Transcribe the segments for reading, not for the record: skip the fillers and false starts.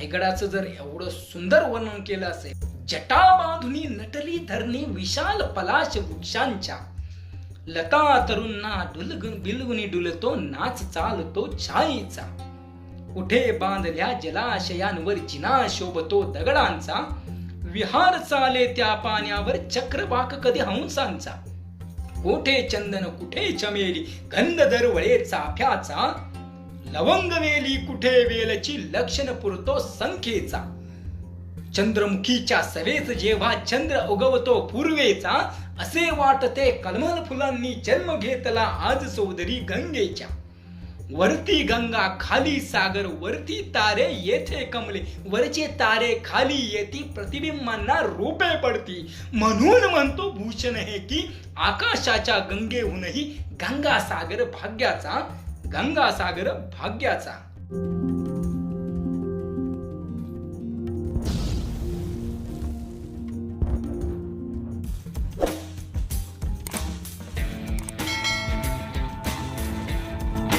रायगडाचं जर एवढं सुंदर वर्णन केलं असेल, जटा बांधुनी नटली धरणी विशाल पलाश वृक्षांच्या, लता तरुणा बिलगुनी डुलतो नाच चालतो छाईचा, कुठे बांधल्या जलाशयांवर जिना शोभतो दगडांचा, विहार चाले त्या पाण्यावर चक्रवाक कधी हंसांचा, कुठे चंदन कुठे चमेली गंध दरवळे चाफ्याचा, लवंग वेली कुठे वेलची लक्षण पुरतो संख्येचा, चंद्रमुखीच्या सवेत जेव्हा चंद्र उगवतो पूर्वेचा, असे वाटते कलमल फुलांनी जन्म घेतला आज सोदरी गंगेच्या, वरती गंगा खाली सागर वरती तारे येथे कमले, वरचे तारे खाली येती प्रतिबिंबांना रूपे पडती, म्हणून म्हणतो भूषण हे की आकाशाच्या गंगेहूनही गंगासागर भाग्याचा, गंगासागर भाग्याचा.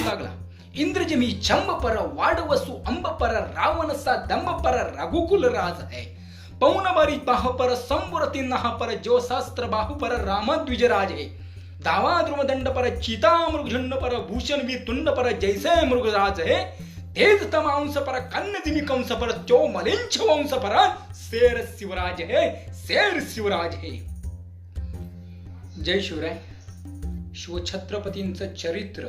लागला इंद्रजमी चंब पर वाडवसु अंब पर रावणसा दंब पर रघुकुल राज है, पौन बारी बाह पर संवरती नहा पर जो शास्त्र बाहु पर रामद्विजराज है, दावा द्रुमदंड पर चीता मृगझुंड पर भूषण भी तुंड पर जैसे मृगराज है, तेज तमांस पर कन्नदिनी कंस पर चो मलिंच वंश पर शेर शिवराज है, शेर शिवराज है. जय शिवराय. शिवछत्रपतींचं चरित्र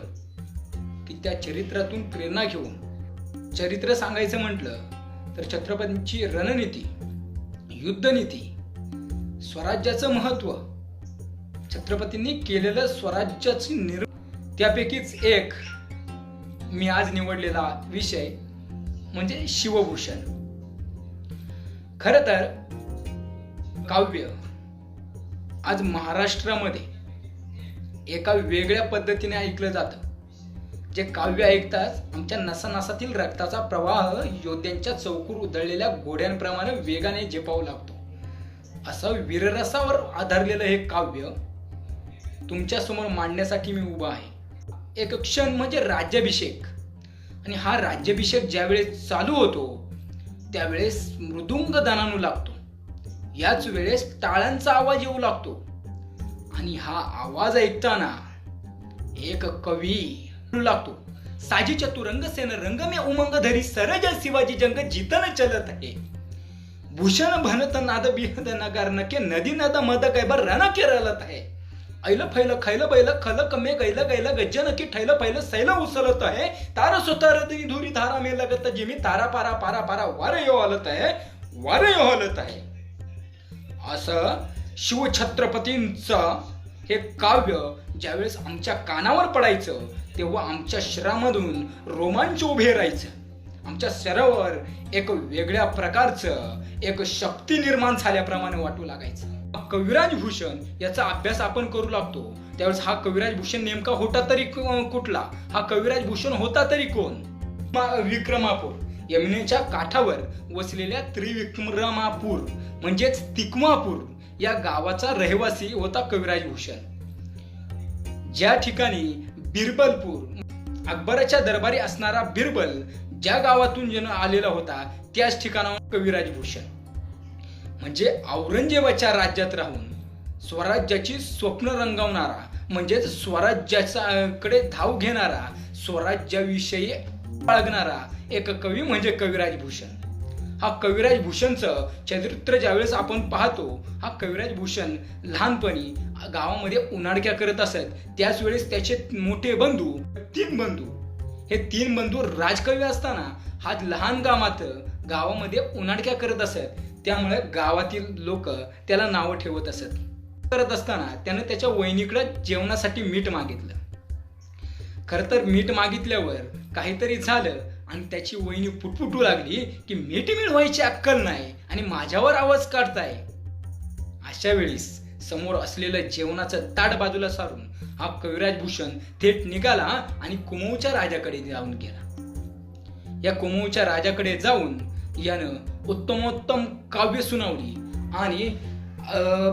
की त्या चरित्रातून प्रेरणा घेऊन चरित्र सांगायचं म्हटलं तर छत्रपतींची रणनीती, युद्धनीती, स्वराज्याचं महत्व, छत्रपतींनी केलेलं स्वराज्याची त्यापैकीच एक मी आज निवडलेला विषय म्हणजे शिवभूषण. खर तर काव्य आज महाराष्ट्रामध्ये एका वेगळ्या पद्धतीने ऐकलं जातं. जे काव्य ऐकताच आमच्या नसानसातील रक्ताचा प्रवाह योद्ध्यांच्या चौकूर उधळलेल्या घोड्यांप्रमाणे वेगाने झेपावू लागतो. असं वीररसावर आधारलेलं हे काव्य तुमच्या समोर मांडण्यासाठी मी उभा आहे. एक क्षण म्हणजे राज्याभिषेक, आणि हा राज्याभिषेक ज्यावेळेस चालू होतो त्यावेळेस मृदुंग दानानू लागतो, याच वेळेस टाळ्यांचा आवाज येऊ लागतो, आणि हा आवाज ऐकताना एक कवी लागतो. साजी चतुरंग सेन रंग में उमंग धरी सरज शिवाजी जंग जीतन चलत आहे, भूषण भनत नाद बिहद नगार नके नदी नद मद कैबर रण केरलत आहे, ऐल फैल खैल बैल खल कमे गैल गैल गज्जन की ठैल फैल सैल उसलत आहे, तार सुतार धुरी धारा में लगत जिमी तारा पारा पारा पारा वारे यो हलत आहे, वारे यो हलत आहे. असं शिवछत्रपतींचं हे काव्य ज्यावेळेस आमच्या कानावर पडायचं तेव्हा आमच्या शरीरामधून रोमांच उभे राहायचं. आमच्या शरीरावर एक वेगळ्या प्रकारचं एक शक्ती निर्माण झाल्याप्रमाणे वाटू लागायचं. कविराज भूषण याचा अभ्यास आपण करू लागतो त्यावेळेस हा कविराज भूषण नेमका होता तरी कुठला, हा कविराज भूषण होता तरी कोण? विक्रमापूर यमुनेच्या काठावर वसलेल्या त्रिविक्रमापूर म्हणजेच तिकमापूर या गावाचा रहिवासी होता कविराज भूषण. ज्या ठिकाणी बिरबलपूर अकबराच्या दरबारी असणारा बिरबल ज्या गावातून जन्म आलेला होता त्याच ठिकाणावर कविराज भूषण. म्हणजे औरंगजेबाच्या राज्यात राहून स्वराज्याची स्वप्न रंगवणारा म्हणजेच स्वराज्याकडे धाव घेणारा, स्वराज्याविषयी बाळगणारा एक कवी म्हणजे कविराज भूषण. हा कविराज भूषणचं चरित्र ज्यावेळेस आपण पाहतो, हा कविराज भूषण लहानपणी गावामध्ये उन्हाडक्या करत असत. त्याच वेळेस त्याचे मोठे बंधू, हे तीन बंधू राजकवी असताना हा लहान गावामध्ये उन्हाडक्या करत असत. त्यामुळे गावातील लोक त्याला नावं ठेवत असत. करत असताना त्यानं त्याच्या वहिनीकडे जेवणासाठी मीठ मागितलं. खरं तर मीठ मागितल्यावर काहीतरी झालं आणि त्याची वहिनी पुटपुटू लागली की मीठ मिळवायची अक्कल नाही आणि माझ्यावर आवाज काढताय. अशा वेळेस समोर असलेलं जेवणाचं ताट बाजूला सारून हा कविराज भूषण थेट निघाला आणि कुमऊच्या राजाकडे जाऊन गेला. या कुमऊच्या राजाकडे जाऊन यानं उत्तमोत्तम काव्य सुनावली आणि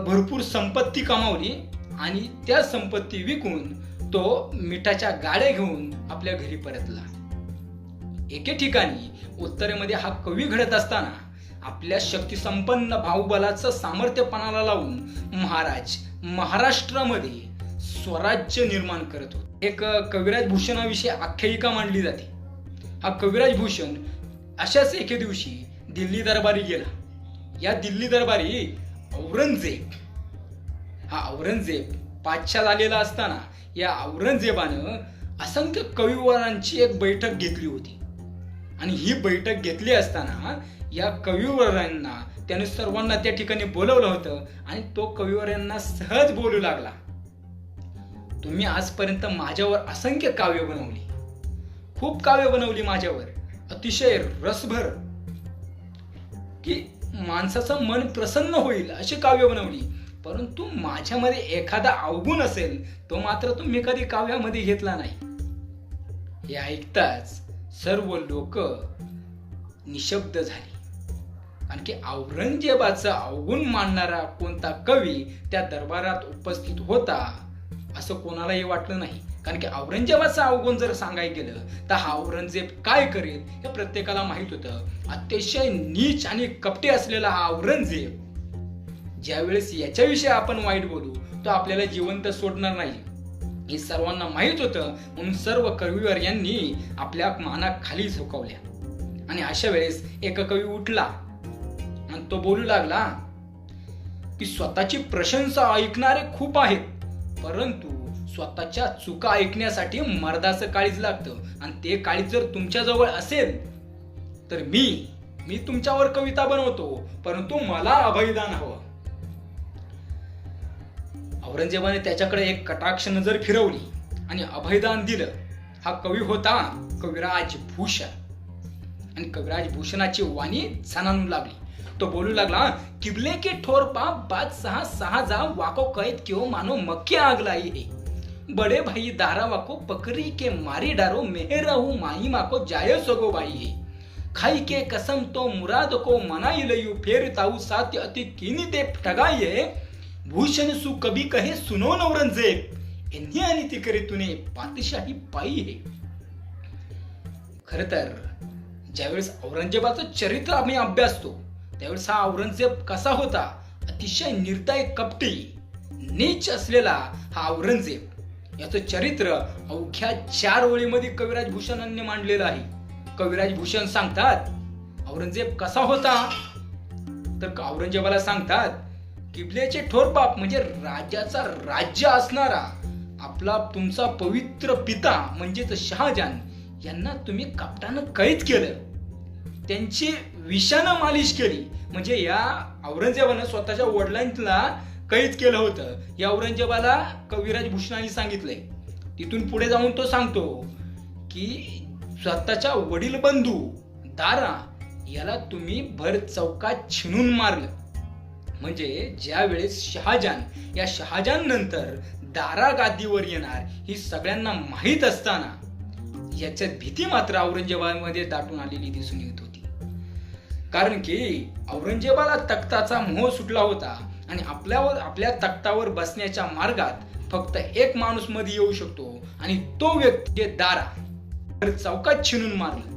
भरपूर संपत्ती कमावली आणि त्या संपत्ती विकून तो मिठाच्या गाड्या घेऊन आपल्या घरी परतला. एके ठिकाणी उत्तरेमध्ये हा कवी घडत असताना आपल्या शक्तिसंपन्न बाहुबलाचं सामर्थ्यपणाला लावून महाराज महाराष्ट्रामध्ये स्वराज्य निर्माण करत होते. एक कविराज भूषणाविषयी आख्यायिका मांडली जाते. हा कविराज भूषण अशाच एके दिवशी दिल्ली दरबारी गेला. या दिल्ली दरबारी औरंगजेब पातशाह झालेला असताना या औरंगजेबानं असंख्य कविवरांची एक बैठक घेतली होती. आणि ही बैठक घेतली असताना या कविवरांना त्याने सर्वांना त्या ठिकाणी बोलवलं होतं. आणि तो कविवरांना सहज बोलू लागला, तुम्ही आजपर्यंत माझ्यावर असंख्य काव्य बनवली, खूप काव्य बनवली माझ्यावर, अतिशय रसभर, की माणसाचं मन प्रसन्न होईल अशी काव्य बनवली. परंतु माझ्यामध्ये एखादा अवगुण असेल तो मात्र तुम्ही कधी काव्यामध्ये घेतला नाही. हे ऐकताच सर्व लोक निशब्द झाली. कारण की औरंगजेबाचा अवगुण मानणारा कोणता कवी त्या दरबारात उपस्थित होता असं कोणालाही वाटलं नाही. कारण की औरंगजेबाचा अवगुण जर सांगायला गेलं तर हा औरंगजेब काय करेल हे प्रत्येकाला माहित होतं. अतिशय नीच आणि कपटी असलेला हा औरंगजेब ज्यावेळेस याच्याविषयी आपण वाईट बोलू तो आपल्याला जिवंत सोडणार नाही हे सर्वांना माहित होतं. म्हणून सर्व कविवर यांनी आपल्या माना खाली झुकवल्या. आणि अशा वेळेस एक कवी उठला आणि तो बोलू लागला की स्वतःची प्रशंसा ऐकणारे खूप आहेत, परंतु स्वतःच्या चुका ऐकण्यासाठी मर्दाचं काळीज लागतं. आणि ते काळीज जर तुमच्या जवळ असेल तर मी तुमच्यावर कविता बनवतो, परंतु मला अभयदान हवं. औरंगजेबाने त्याच्याकडे एक कटाक्ष नजर फिरवली आणि अभयदान दिलं. हा कवी होता कविराज भूषण. आणि कविराज भूषणाची वाणी जाणवू लागली. तो बोलू लागला, किबले के ठोर बाप बादशाह शाहजा वाको कैद क्यों मानो मक्के आग लाई है, बड़े भाई दारा वाको बकरी के मारी डारो मेहरहू माही माको जायो सगो भाई है, खाई के कसम तो मुराद को मनाई लयू फेर ताऊ सात्य अति कीनी ते ठगाइए, भूषण सु कभी कहे सुनो औरंगजेब इन्हीं आणि ती करे तूने पातशाही पाई है. खर तर ज्यावेळेस औरंगजेबाचं चरित्र आम्ही अभ्यासतो त्यावेळेस हा औरंगजेब कसा होता, अतिशय निर्दय कपटी नीच असलेला हा औरंगजेब याचं चरित्र अवघ्या 4 ओळीमध्ये कविराज भूषणांनी मांडलेलं आहे. कविराज भूषण सांगतात औरंगजेब कसा होता, तर औरंगजेबाला सांगतात किबलेचे ठोर बाप म्हणजे राजाचा राज्य असणारा आपला तुमचा पवित्र पिता म्हणजेच शहाजहान यांना तुम्ही कपटानं कैद केलं, त्यांची विषानं मालिश केली. म्हणजे या औरंगजेबानं स्वतःच्या वडिलांना कैद केलं होतं. या औरंगजेबाला कविराज भूषणाने सांगितलंय. तिथून पुढे जाऊन तो सांगतो की स्वतःच्या वडील बंधू दारा याला तुम्ही भर चौकात छिनून मारलं. म्हणजे ज्या वेळेस शहाजहान नंतर दारा गादीवर येणार ही सगळ्यांना माहीत असताना याच्यात भीती मात्र औरंगजेबामध्ये दाटून आलेली दिसून येत होती. कारण की औरंगजेबाला तख्ताचा मोह सुटला होता आणि आपल्या तख्तावर बसण्याच्या मार्गात फक्त एक माणूस मध्ये येऊ शकतो आणि तो व्यक्ती दारा चौकात छिनून मारलं.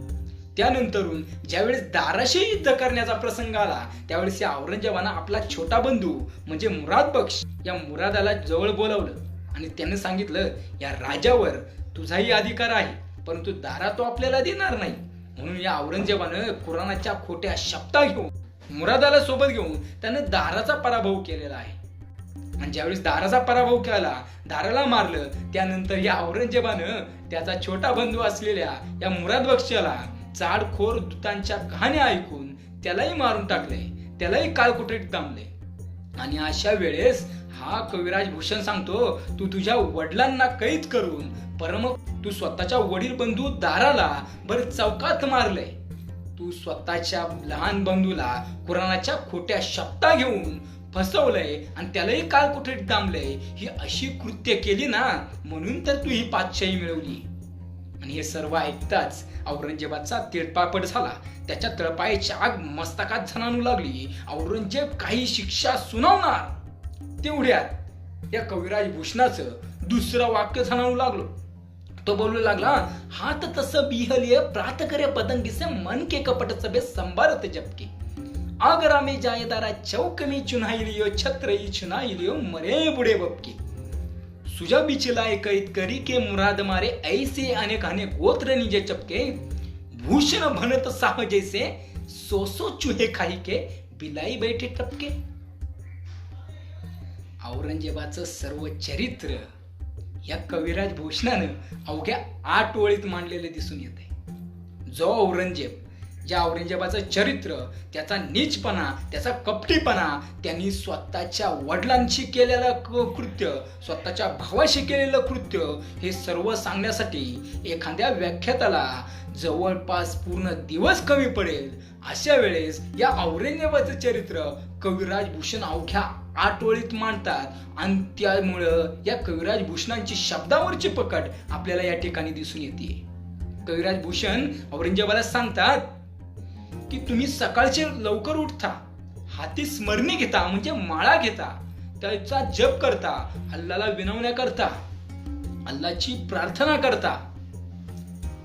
त्यानंतरून ज्यावेळेस दाराशी युद्ध करण्याचा प्रसंग आला त्यावेळेस या औरंगजेबानं आपला छोटा बंधू म्हणजे मुराद बक्ष या मुरादाला जवळ बोलावलं आणि त्याने सांगितलं या राजावर तुझाही अधिकार आहे, परंतु दारा तो आपल्याला देणार नाही. म्हणून या औरंगजेबानं कुराणाच्या खोट्या शब्दा घेऊन मुरादाला सोबत घेऊन त्याने दाराचा पराभव केलेला आहे. आणि ज्यावेळेस दाराचा पराभव केला, दाराला मारलं, त्यानंतर या औरंगजेबानं त्याचा छोटा बंधू असलेल्या या मुराद बक्षाला चाडखोर दूतांच्या कहाण्या ऐकून त्यालाही मारून टाकले, त्यालाही काळकुटीत दामले. आणि अशा वेळेस हा कविराज भूषण सांगतो तू तुझ्या वडिलांना कैद करून तू स्वतःच्या वडील बंधू दाराला बरं चौकात मारलंय, तू स्वतःच्या लहान बंधूला कुराणाच्या खोट्या शब्दा घेऊन फसवलंय आणि त्यालाही काळकुटीत दामलंय. ही अशी कृत्य केली ना म्हणून तर तू ही पातशाही मिळवली. आणि हे सर्व ऐकताच औरंगजेबाचा तिळपापड झाला. त्याच्या तळपायाची आग मस्तकात झणानू लागली. औरंगजेब काही शिक्षा सुनावणार तेवढ्यात या कविराज भूषणाचं दुसरं वाक्य झणानू लागलो. तो बोलू लागला, हात तस बिहलिय प्रात करे पतंगी से मन के कपट सबे संभारत जबके आगरा में जायदारा चौक में चुनाई लियो छत्र चुनाई लियो मरे बुढ़े बबके सुजा बिचलाए कैद करी के मुराद मारे ऐसे अनेक अनेक गोत्र निजे चपके भूषण भनत साह जैसे सो चूहे खाई के बिलाई बैठे टपके. औरंगजेबाचं सर्व चरित्र या कविराज भूषणानं अवघ्या 8 ओळीत मांडलेले दिसून येते. जो औरंगजेब, ज्या औरंगजेबाचं चरित्र, त्याचा नीचपणा, त्याचा कपटीपणा, त्यांनी स्वतःच्या वडिलांशी केलेलं कृत्य, स्वतःच्या भावाशी केलेलं कृत्य, हे सर्व सांगण्यासाठी एखाद्या व्याख्याताला जवळपास पूर्ण दिवस कमी पडेल. अशा वेळेस या औरंगजेबाचं चरित्र कविराज भूषण अवघ्या 8 ओळीत मांडतात आणि त्यामुळं या कविराज भूषणांची शब्दावरची पकड आपल्याला या ठिकाणी दिसून येते. कविराज भूषण औरंगजेबाला सांगतात की तुम्ही सकाळचे लवकर उठता, हाती स्मरणी घेता म्हणजे माळा घेता, त्याचा जप करता, अल्लाला विनवण्या करता, अल्लाची प्रार्थना करता,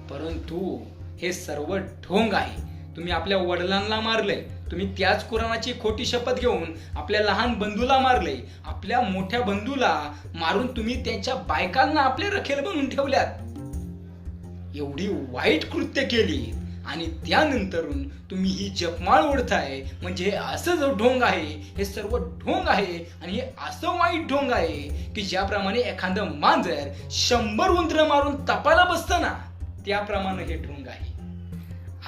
परंतु हे सर्व ढोंग आहे. तुम्ही आपल्या वडिलांना मारले, तुम्ही त्याच कुराणाची खोटी शपथ घेऊन आपल्या लहान बंधूला मारले, आपल्या मोठ्या बंधूला मारून तुम्ही त्यांच्या बायकांना आपले रखेल बनवून ठेवल्यात. एवढी वाईट कृत्य केली आणि त्यानंतरून तुम्ही ही जपमाळ ओढताय म्हणजे असं जो ढोंग आहे, हे सर्व ढोंग आहे. आणि हे असं वाईट ढोंग आहे की ज्याप्रमाणे एखादं मांजर 100 उंदरं मारून तपाला बसतं ना, त्याप्रमाणे हे ढोंग आहे.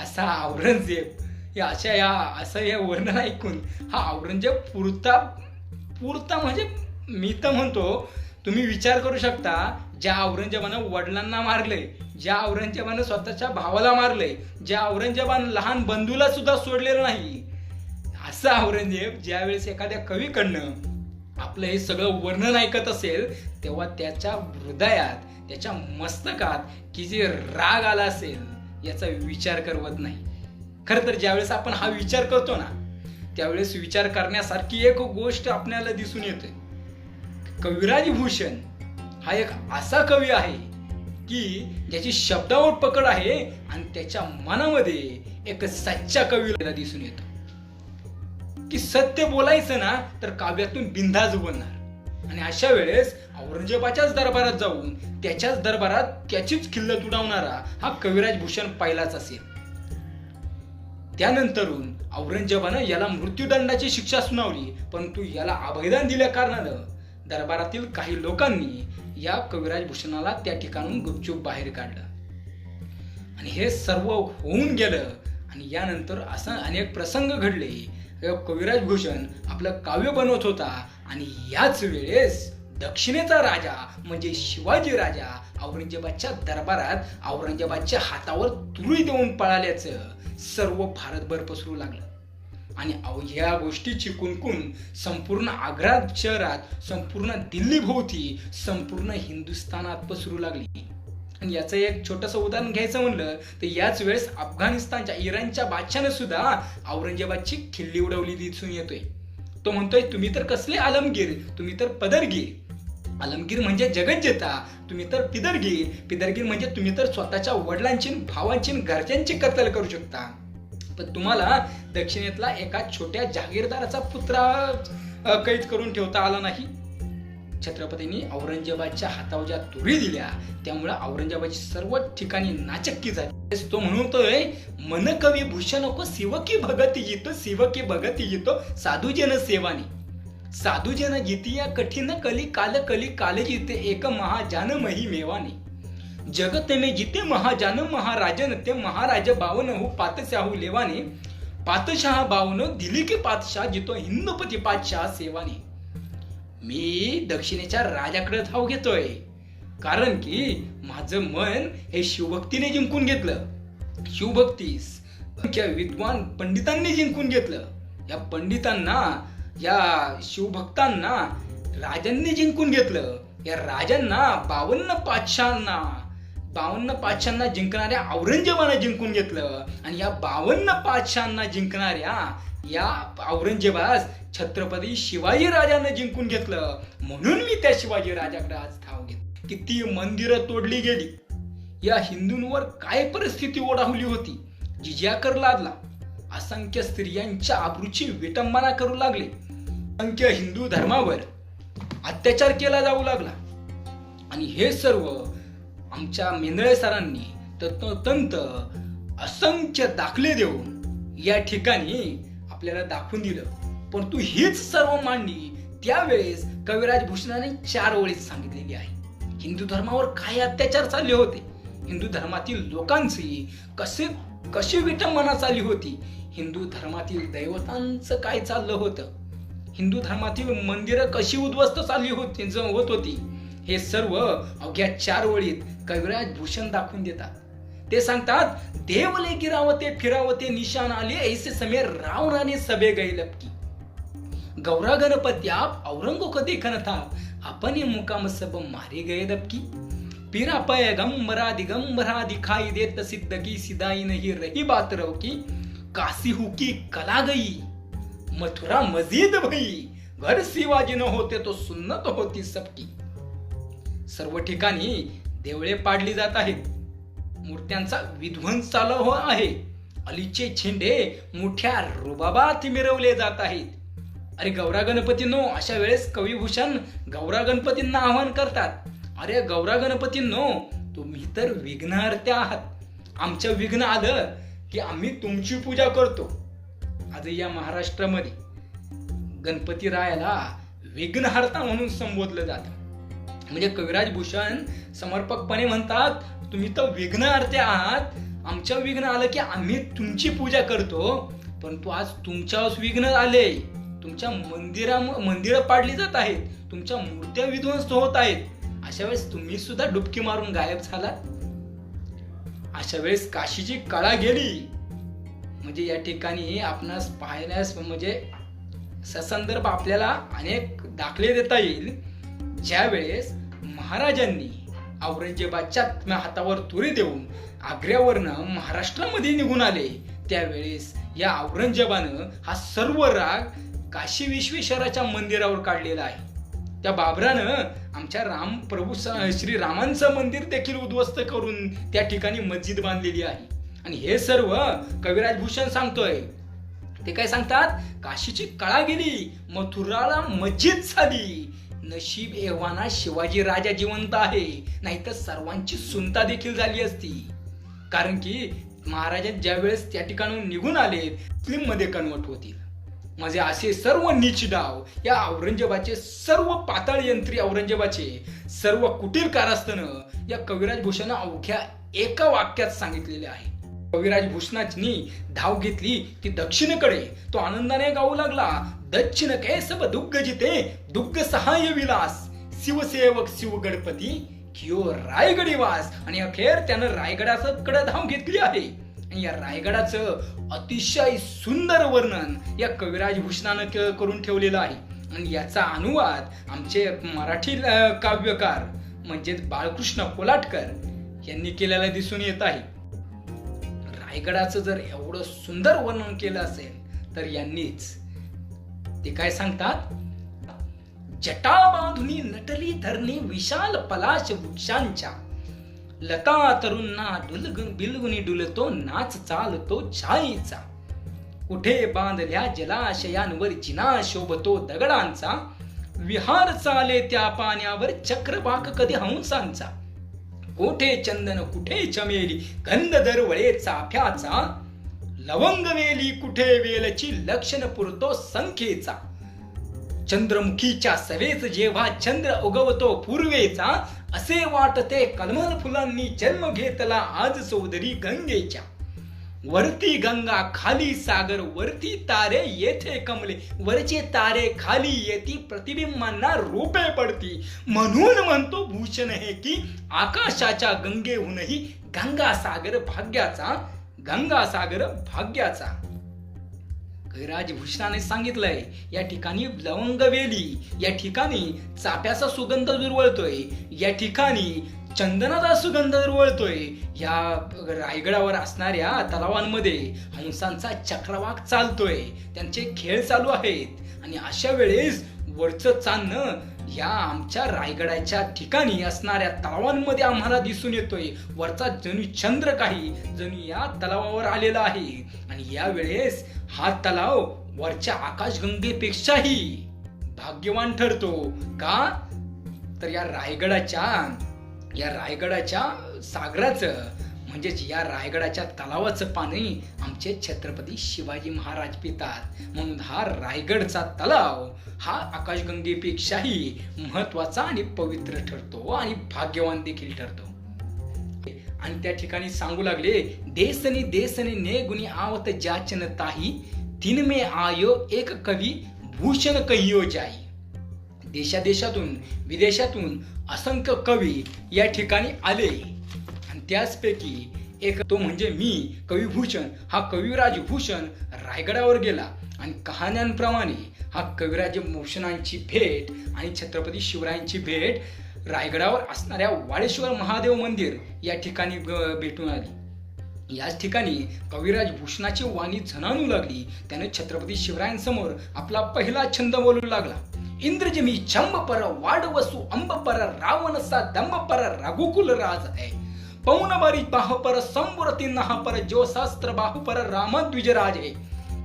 असा औरंगजेब असं हे वर्णन ऐकून हा औरंगजेब पुरता म्हणजे मी तर म्हणतो, तुम्ही विचार करू शकता, ज्या औरंगजेबानं वडिलांना मारले, ज्या औरंगजेबानं स्वतःच्या भावाला मारले, ज्या औरंगजेबानं लहान बंधूला सुद्धा सोडलेलं नाही, असा औरंगजेब ज्यावेळेस एखाद्या कवीकडनं आपलं हे सगळं वर्णन ऐकत असेल, तेव्हा त्याच्या हृदयात, त्याच्या मस्तकात किती राग आला असेल याचा विचार करवत नाही. खरं तर ज्यावेळेस आपण हा विचार करतो ना, त्यावेळेस विचार करण्यासारखी एक गोष्ट आपल्याला दिसून येते. कविराज भूषण हा एक असा कवी आहे की ज्याची शब्दावर पकड आहे आणि त्याच्या मनामध्ये एक सच्चा कवीला दिसून येतो की सत्य बोलायचं ना तर काव्यातून बिनधास्त बोलणार. आणि अशा वेळेस औरंगजेबाच्याच दरबारात जाऊन त्याच्याच दरबारात त्याचीच खिल्लत उडवणारा हा कविराज भूषण पहिलाच असेल. त्यानंतरून औरंगजेबानं याला मृत्यूदंडाची शिक्षा सुनावली, परंतु याला अभयदान दिल्या कारणानं दरबारातील काही लोकांनी या कविराज भूषणाला त्या ठिकाणून गुपचूप बाहेर काढलं. आणि हे सर्व होऊन गेलं. आणि यानंतर असं अनेक प्रसंग घडले. कविराज भूषण आपलं काव्य बनवत होता आणि याच वेळेस दक्षिणेचा राजा म्हणजे शिवाजी राजा औरंगजेबाच्या दरबारात औरंगजेबाच्या हातावर तुरी देऊन पळाल्याचं सर्व भारतभर पसरू लागलं. आणि ह्या गोष्टीची कुणकुण संपूर्ण आग्रा शहरात, संपूर्ण दिल्ली भोवती, संपूर्ण हिंदुस्थानात पसरू लागली. आणि याचं एक छोटंसं उदाहरण घ्यायचं म्हणलं तर याच वेळेस अफगाणिस्तानच्या, इराणच्या बादशाहानं सुद्धा औरंगजेबाची खिल्ली उडवली दिसून येतोय. तो म्हणतोय, तुम्ही तर कसले आलमगीर, तुम्ही तर पदरगीर. आलमगीर म्हणजे जगज्जेता, तुम्ही तर पिदरगीर. पिदरगीर म्हणजे तुम्ही तर स्वतःच्या वडिलांची, भावांची, घरच्यांची कत्तल करू शकता, पण तुम्हाला दक्षिणेतला एका छोट्या जागीरदाराचा पुत्र कैद करून ठेवता आला नाही. छत्रपतींनी औरंगजेबाच्या हातावर ज्या तुरी दिल्या त्यामुळे औरंगजेबाची सर्व ठिकाणी नाचक्की झाली. तो म्हणतोय, मन कवी भूषण को शिवकी भगती येतो, शिवकी भगती येतो साधुजन सेवानी. साधुजन जितिया कठीण कली काल जिते एक महाजान मही मेवानी. जगत में जिते महाजान महाराजन ते महाराज बावन हो पातशाहू लेवाने. पातशाह बावन दिली के पातशाह जितो हिंदपती पातशाह सेवानी. मी दक्षिणेच्या राजाकडे धाव घेतोय कारण की माझं मन हे शिवभक्तीने जिंकून घेतलं. शिवभक्तीस विद्वान पंडितांनी जिंकून घेतलं. या पंडितांना, या शिवभक्तांना राजांनी जिंकून घेतलं. या राजांना 52 पातशाहांना जिंकणाऱ्या औरंगजेबानं जिंकून घेतलं. आणि या 52 पातशाहांना जिंकणाऱ्या या औरंगजेबास छत्रपती शिवाजी राजानं जिंकून घेतलं. म्हणून मी त्या शिवाजी राजाकडे आज धाव घेतली. किती मंदिरं तोडली गेली, या हिंदूंवर काय परिस्थिती ओढावली होती. जिजिया कर लादला. असंख्य स्त्रियांच्या आबरूची विटंबना करू लागले. असंख्य हिंदू धर्मावर अत्याचार केला जाऊ लागला. आणि हे सर्व आमच्या मेंदळे सरांनी तंतोतंत असंख्य दाखले देऊन या ठिकाणी आपल्याला दाखवून दिलं. परंतु हीच सर्व मांडणी त्यावेळेस कविराज भूषणाने 4 ओळीत सांगितलेली आहे. हिंदू धर्मावर काय अत्याचार चालले होते, हिंदू धर्मातील लोकांची कशी विटंबना चालली होती, हिंदू धर्मातील दैवतांचं काय चाललं होतं, हिंदू धर्मातील मंदिरं कशी उद्ध्वस्त चालली होत होती, हे सर्व अवघ्या 4 ओळीत कविराज भूषण दाखवून देतात. ते सांगतात, देवले गिरावते फिरावते निशान आले ऐसे समय रावणाने सबे गए लपकी. गौरा गणपत्याप औरंगो को देखन था अपने मुकाम सब मारे गए दबकी. पीरा पैगंबरा दिगंबरा दिखाई देत सिद्धगी सिदाई नहीं रही बात रव की. काशी हुकी कला गई मथुरा मजीद भई. घर शिवाजी न होते तो सुन्नत होती सबकी. सर्व ठिकाणी देवळे पाडली जात आहेत, मूर्त्यांचा विध्वंस चालू आहे, अलीचे झेंडे मोठ्या रुबाबात मिरवले जात आहेत. अरे गौरा गणपतींनो, अशा वेळेस कविभूषण गौरा गणपतींना आवाहन करतात, अरे गौरा गणपतींनो, तुम्ही तर विघ्नहर्ते आहात. आमचं विघ्न आलं की आम्ही तुमची पूजा करतो. आज या महाराष्ट्रामध्ये गणपती रायाला विघ्नहर्ता म्हणून संबोधलं जातं. म्हणजे कविराज भूषण समर्पकपणे म्हणतात, तुम्ही तर विघ्नहर्ते आहात, आमच्या विघ्न आलं की आम्ही तुमची पूजा करतो. परंतु आज तुमच्यावर विघ्न आले, तुमच्या मंदिरं पाडली जात आहेत, तुमच्या मूर्त्या विध्वंस होत आहेत. अशा वेळेस तुम्ही सुद्धा डुबकी मारून गायब झालात. अशा वेळेस काशीची कळा गेली. म्हणजे या ठिकाणी आपणास पाहण्यास म्हणजे ससंदर्भ आपल्याला अनेक दाखले देता येईल. ज्या वेळेस महाराजांनी औरंगजेबाच्या हातावर तुरी देऊन आग्र्यावरनं महाराष्ट्रामध्ये निघून आले, त्यावेळेस या औरंगजेबानं हा सर्व राग काशी विश्वेश्वराच्या मंदिरावर काढलेला आहे. त्या बाबरानं आमच्या प्रभू श्री रामांचं मंदिर देखील उद्ध्वस्त करून त्या ठिकाणी मस्जिद बांधलेली आहे. आणि हे सर्व कविराज भूषण सांगतोय. ते काय सांगतात, काशीची कळा गेली, मथुराला मस्जिद झाली. नशीब एव्हाना शिवाजी राजा जिवंत आहे, नाहीतर सर्वांची सुनता देखील झाली असती. कारण की महाराज ज्या वेळेस त्या ठिकाणून निघून आले, मुस्लिम मध्ये कन्वर्ट होतील. म्हणजे असे सर्व नीच डाव या औरंगजेबाचे, सर्व पाताळ यंत्री औरंगजेबाचे, सर्व कुटील कारस्थानं या कविराज भूषण अवघ्या एका वाक्यात सांगितलेले आहे. कविराज भूषणाची धाव घेतली ती दक्षिणेकडे. तो आनंदाने गाऊ लागला, दक्षिण कैसब दुग्ग जिते दुग्ग सहाय्य विलास. शिवसेवक शिव गणपती कियो रायगडी वास. आणि अखेर त्यानं रायगडाकडे धाव घेतली आहे. आणि या रायगडाचं अतिशय सुंदर वर्णन या कविराज भूषणानं करून ठेवलेलं आहे. आणि याचा अनुवाद आमचे मराठी काव्यकार म्हणजे बाळकृष्ण कोल्हाटकर यांनी केलेला दिसून येत आहे. रायगडाचं जर एवढं सुंदर वर्णन केलं असेल तर यांनीच. ते काय सांगतात, जटा बांधुनी नटली धरणी विशाल पलाश वृक्षांच्या. लता तरुणा बिलगुनी डुलतो नाच चालतो छाईचा. कुठे बांधल्या जलाशयांवर जिना शोभतो दगडांचा. विहार चाले त्या पाण्यावर चक्रवाक कधी हंसांचा. कोठे चंदन कुठे चमेली गंध दरवळे चाफ्याचा. लवंग वेली कुठे वेलची लक्षण पुरतो संख्येचा. चंद्रमुखीच्या सवेच जेव्हा चंद्र उगवतो पूर्वेचा. असे वाटते कलमल फुलांनी जन्म घेतला आज चौधरी गंगेच्या. वरती गंगा खाली सागर वरती तारे येथे कमले. वरचे तारे खाली येती प्रतिबिंबांना रूपे पडती. म्हणून म्हणतो भूषण हे की आकाशाच्या गंगेहूनही गंगासागर भाग्याचा. गंगासागर भाग्याचा. कविराज भूषणाने सांगितलंय, या ठिकाणी लवंगवेली, या ठिकाणी चाफ्याचा सुगंध दुर्वळतोय, या ठिकाणी चंदनाचा सुगंध दुर्वळतोय. या रायगडावर असणाऱ्या तलावांमध्ये हंसांचा चक्रवाक चालतोय, त्यांचे खेळ चालू आहेत. आणि अशा वेळेस वरचं चांदणं या आमच्या रायगडाच्या ठिकाणी असणाऱ्या तलावांमध्ये आम्हाला दिसून येतोय वरचा जणू चंद्र काही जणू या तलावावर आलेला आहे. आणि यावेळेस हा तलाव वरच्या आकाशगंगेपेक्षाही भाग्यवान ठरतो. का तर या रायगडाच्या सागराचं म्हणजेच या रायगडाच्या तलावाचं पाणी आमचे छत्रपती शिवाजी महाराज पितात. म्हणून हा रायगडचा तलाव हा आकाशगंगेपेक्षाही महत्वाचा आणि पवित्र ठरतो आणि भाग्यवान देखील ठरतो. आणि त्या ठिकाणी सांगू लागले, देसनी देसनी ने गुणी आवत जाचन ताही, तीन में आयो एक कवी भूषण कहियो जाई. देशादेशातून विदेशातून असंख्य कवी या ठिकाणी आले आणि त्याचपैकी एक तो म्हणजे मी कविभूषण. हा कविराज भूषण रायगडावर गेला आणि कहाण्यांप्रमाणे हा कविराज भूषणांची भेट आणि छत्रपती शिवरायांची भेट रायगडावर असणाऱ्या वाडेश्वर महादेव मंदिर या ठिकाणी भेटून आली. याच ठिकाणी कविराज भूषणाची वाणी झणानू लागली. त्याने छत्रपती शिवरायांसमोर आपला पहिला छंद बोलू लागला. इंद्रजमी चंब पर वाडवसु अंब पर रावण सा दंब पर रघुकुल राज है, पौन बारी बाह पर संबुरती नह पर जो शास्त्र बाहु पर राम द्विज राज है,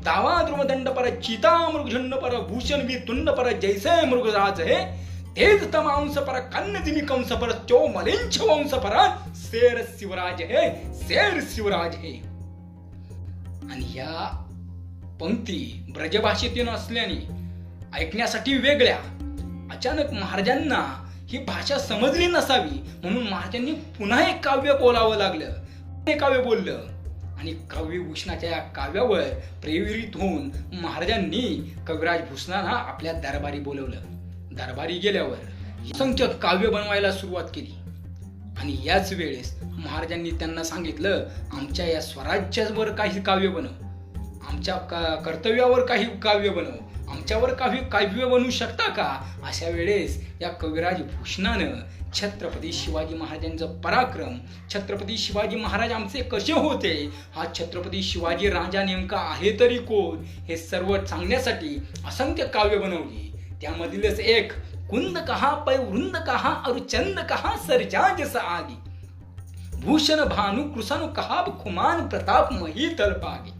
दावा ध्रुव दंड पर चीता मृगझुंड पर भूषण भी तुंड पर जैसे मृगराज है, तेज तमांस पर कन्न जिमी कंस पर त्यो मलिंच वंश पर शेर शिवराज है, शेर शिवराज है. आणि या पंक्ती ब्रजभाषेतून असल्याने ऐकण्यासाठी वेगळ्या. अचानक महाराजांना ही भाषा समजली नसावी म्हणून महाराजांनी पुन्हा एक काव्य बोलावं लागलं. हे काव्य बोललं आणि कविभूषणाच्या या काव्यावर प्रेरित होऊन महाराजांनी कविराज भूषणांना आपल्या दरबारी बोलवलं. दरबारी गेल्यावर असंख्य काव्य बनवायला सुरुवात केली आणि याच वेळेस महाराजांनी त्यांना सांगितलं, आमच्या या स्वराज्यावर काही काव्य बनव, आमच्या कर्तव्यावर काही काव्य बनव, आमच्यावर काही काव्य बनवू शकता का. अशा वेळेस या कविराज भूषणानं छत्रपती शिवाजी महाराजांचं पराक्रम, छत्रपती शिवाजी महाराज आमचे कसे होते, हा छत्रपती शिवाजी राजा नेमका आहे तरी कोण, हे सर्व सांगण्यासाठी असंख्य काव्य बनवली. त्यामधीलच एक कुंद कहा पै वृंद कहा और चंद कहा सरजाज आगी, भूषण भानु कृषानु कहा खुमान प्रताप मही तल पागे,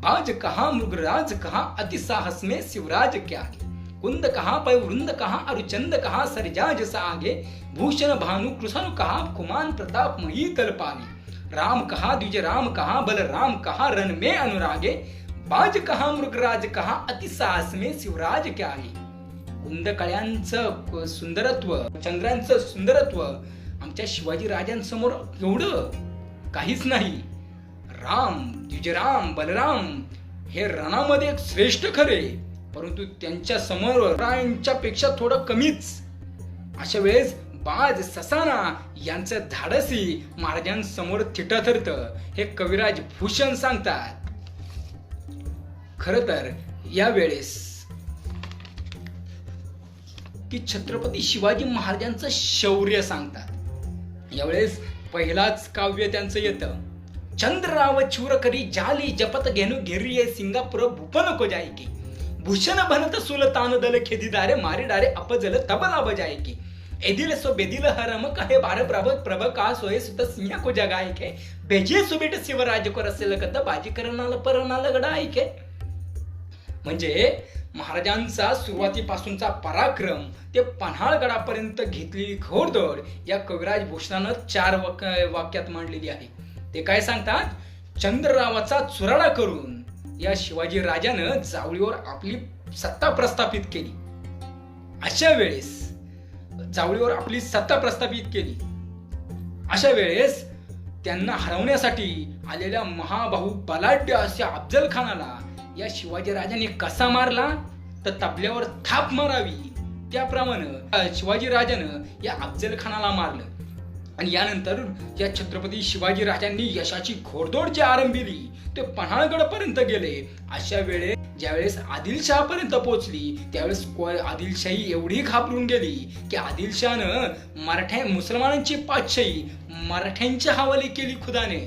बाज कहा मृगराज कहा अति साहस में शिवराज क्या गे, कुंद कहा पै वृंद कहा और चंद कहा सरजाज सा आगे, भूषण भानु कृषानु कहा खुमान प्रताप मही तल पागे, राम कहा द्विज राम कहा बल राम कहा रण में अनुरागे, बाज कहा मृगराज कहा अति साहस में शिवराज क्या गे. कुंद कळ्यांचं सुंदरत्व, चंद्रांचं सुंदरत्व आमच्या शिवाजी राजांसमोर एवढं काहीच नाही. राम द्विजराम बलराम हे रणामध्ये श्रेष्ठ खरे, परंतु त्यांच्या समोर रायांच्या पेक्षा थोडं कमीच. अशा वेळेस बाज ससाना यांचं धाडसी महाराजांसमोर थिटं ठरतं, हे कविराज भूषण सांगतात. खर तर या वेळेस की छत्रपती शिवाजी महाराजांचं शौर्य सांगतात. यावेळेस पहिलाच काव्य त्यांचं येतं. चंद्रराव चूर करी जाली जपत घेनु घेरिये सिंगापुर भूपन को जाय की, भूषण बनत सुलतान दल खेदीदारे मारी डारे अपजल तबला बजाय की, एदिल सो बेदिल हरम कहे बार प्रभ का सोये सुत सिंह को जगाय के, बेजे सुबेट शिवराज को रसेल कद बाजी करणाल परणाल गडाय के. म्हणजे महाराजांचा सुरुवातीपासूनचा पराक्रम ते पन्हाळगडापर्यंत घेतलेली घोडदौड या कविराज भूषणानं 4 वाक्यात मांडलेली आहे. ते काय सांगतात, चंद्ररावाचा चुराडा करून या शिवाजी राजानं जावळीवर आपली सत्ता प्रस्थापित केली. अशा वेळेस जावळीवर आपली सत्ता प्रस्थापित केली. अशा वेळेस त्यांना हरवण्यासाठी आलेल्या महाबाहू बलाढ्य अशा अफजल खानाला या शिवाजी राजाने कसा मारला, तर तबल्यावर थाप मारावी त्याप्रमाणे शिवाजी राजानं या अफजल खानाला मारलं. आणि यानंतर या छत्रपती शिवाजी राजांनी यशाची घोडदौड जी आरंभिली ते पन्हाळगड पर्यंत गेले. अशा वेळेस ज्यावेळेस आदिलशाह पर्यंत पोहोचली त्यावेळेस आदिलशाही एवढी घाबरून गेली की आदिलशाहनं मुसलमानांची पातशाही मराठ्यांच्या हवाली केली खुदाने,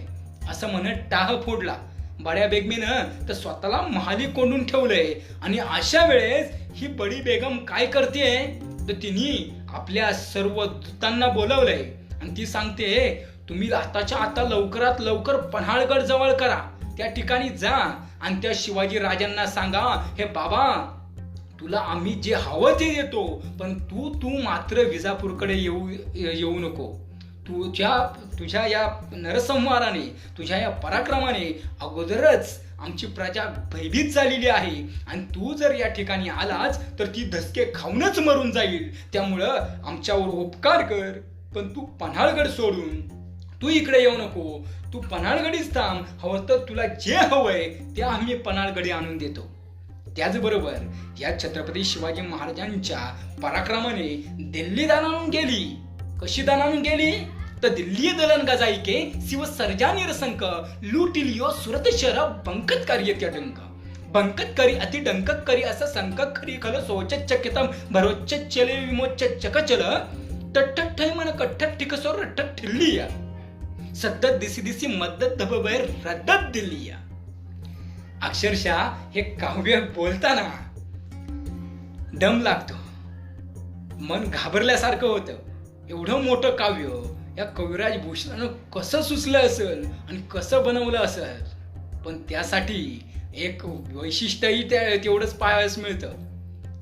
असं म्हणत टाह फोडला. बड्या बेगमीनं तर स्वतःला महाली कोंडून ठेवलंय. आणि अशा वेळेस ही बडी बेगम काय करते, तर तिने आपल्या सर्व दूतांना बोलवलंय आणि ती सांगते, तुम्ही आताच्या आता लवकरात लवकर पन्हाळगड जवळ करा, त्या ठिकाणी जा आणि त्या शिवाजी राजांना सांगा, हे बाबा तुला आम्ही जे हवं ते देतो, पण तू मात्र विजापूरकडे येऊ नको. तुझ्या या नरसंहाराने, तुझ्या या पराक्रमाने अगोदरच आमची प्रजा भयभीत झालेली आहे आणि तू जर या ठिकाणी आलास तर ती धसके खाऊनच मरून जाईल. त्यामुळं आमच्यावर उपकार कर, पण तू पन्हाळगड सोडून तू इकडे येऊ नको. तू पन्हाळगडीच थांब, हवं तर तुला जे हवंय ते आम्ही पन्हाळगडी आणून देतो. त्याचबरोबर या छत्रपती शिवाजी महाराजांच्या पराक्रमाने दिल्ली दानावून गेली. कशी दानावून गेली तर दिल्ली दलन गजाई शिव सर्जा निरसंक लुटिलियो सुरत शहर बंकतकारी येत्या डंक बंकतकारी अति डंककारी असं संकट खरी खल सोच चकितम भरोच चले विमोच चकचल टट्ट मन कट्ट टिकसोर रट्ट ठिल्लिया सद्दत दिसी दिसी मद्दत धबबैर रद्दत दिल्लिया. अक्षरशः हे काव्य बोलताना दम लागतो, मन घाबरल्यासारखं होतं. एवढं मोठं काव्य या कविराज भूषणानं कसं सुचलं असेल आणि कसं बनवलं असेल, पण त्यासाठी एक वैशिष्ट्यही तेवढंच पाहायला मिळतं.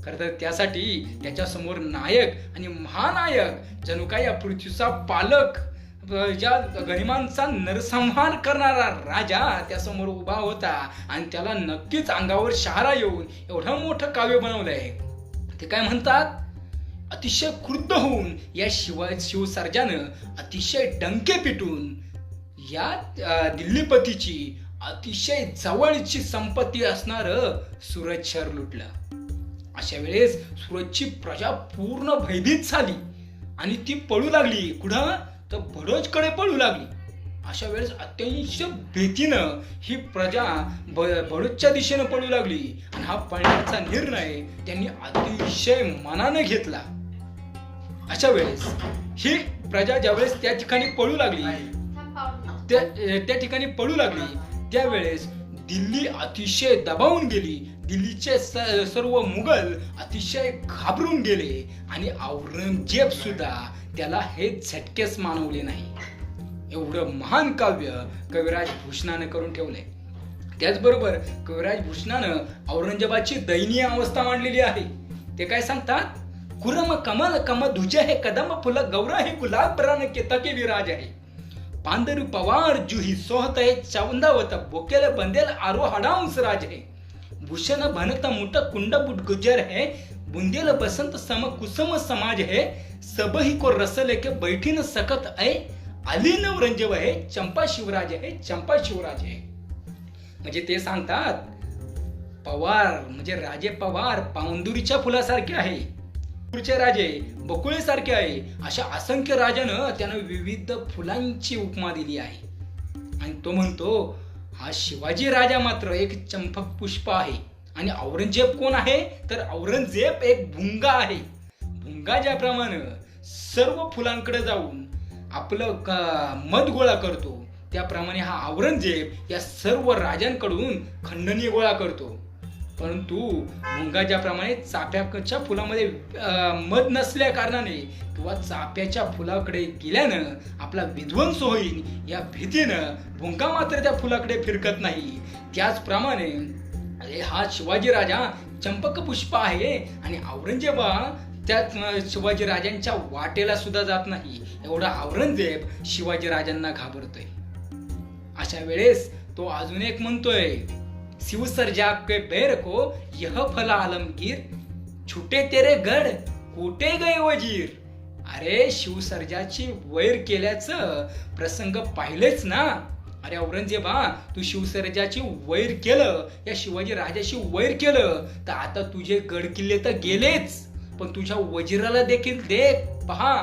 खरं तर त्यासाठी त्याच्या समोर नायक आणि महानायक जणू काय या पृथ्वीचा पालक, ज्या गरिमांचा नरसंहार करणारा राजा त्यासमोर उभा होता आणि त्याला नक्कीच अंगावर शहारा येऊन एवढं मोठं काव्य बनवलंय. ते काय म्हणतात, अतिशय क्रुद्ध होऊन या शिवसर्जानं अतिशय डंके पिटून या दिल्लीपतीची अतिशय जवळची संपत्ती असणार सुरत शहर लुटलं. अशा वेळेस सुरतची प्रजा पूर्ण भयभीत झाली आणि ती पळू लागली. कुठं तर बडोजकडे पळू लागली. अशा वेळेस अत्यंत भीतीनं ही प्रजा बडोजच्या दिशेनं पळू लागली आणि हा पळण्याचा निर्णय त्यांनी अतिशय मनाने घेतला. अशा वेळेस ही प्रजा ज्यावेळेस त्या ठिकाणी पळू लागली त्यावेळेस दिल्ली अतिशय दबावून गेली. दिल्लीचे सर्व मुघल अतिशय घाबरून गेले आणि औरंगजेब सुद्धा त्याला हे झटकेच मानवले नाही. एवढं महान काव्य कविराज भूषणानं करून ठेवलंय. त्याचबरोबर कविराज भूषणानं औरंगजेबाची दयनीय अवस्था मांडलेली आहे. ते काय सांगतात, कुरम कमल कम धुज है कदम फुल गौर है गुलाब रन के तके विराज है पांदरू पवार जुही सोहत है चौंदावत बोकेल बंदेल आरो हडांस राज है भूषण भनत मुट कुंड बुट गुजर है बुंदेल बसंत सम कुसुम समाज है सब ही को रस लेके बैठी न सकत है अली नवरंजव है चंपा शिवराज है चंपा शिवराज है. म्हणजे ते सांगतात पवार म्हणजे राजे पवार पांदुरीच्या फुलासारखे आहे, राजे बकुळेसारखे आहे. अशा असंख्य राजानं त्यानं विविध फुलांची उपमा दिली आहे. आणि तो म्हणतो हा शिवाजी राजा मात्र एक चंपक पुष्प आहे आणि औरंगजेब कोण आहे तर औरंगजेब एक भुंगा आहे. भुंगा ज्याप्रमाणे सर्व फुलांकडे जाऊन आपलं मध गोळा करतो त्याप्रमाणे हा औरंगजेब या सर्व राजांकडून खंडणी गोळा करतो. परंतु भुंगा ज्याप्रमाणे चाफ्याच्या फुलामध्ये मध नसल्या कारणाने किंवा चाफ्याच्या फुलाकडे गेल्यानं आपला विध्वंस होईल या भीतीनं भुंगा मात्र त्या फुलाकडे फिरकत नाही. त्याचप्रमाणे हा शिवाजी राजा चंपक पुष्प आहे आणि औरंगजेबा त्या शिवाजी राजांच्या वाटेला सुद्धा जात नाही. एवढा औरंगजेब शिवाजी राजांना घाबरतोय. अशा वेळेस तो अजून एक म्हणतोय, शिव सर्जा के बैर को यह फला आलमगीर छुटे तेरे गड कोटे गए वजीर. अरे शिवसर्जाची वैर केल्याचं प्रसंग पाहिलेच ना. अरे औरंगजेबा तू शिवसर्जाची वैर केलं, या शिवाजी राजाशी वैर केलं तर आता तुझे गड किल्ले तर गेलेच, पण तुझ्या वजीराला देखील देख, पहा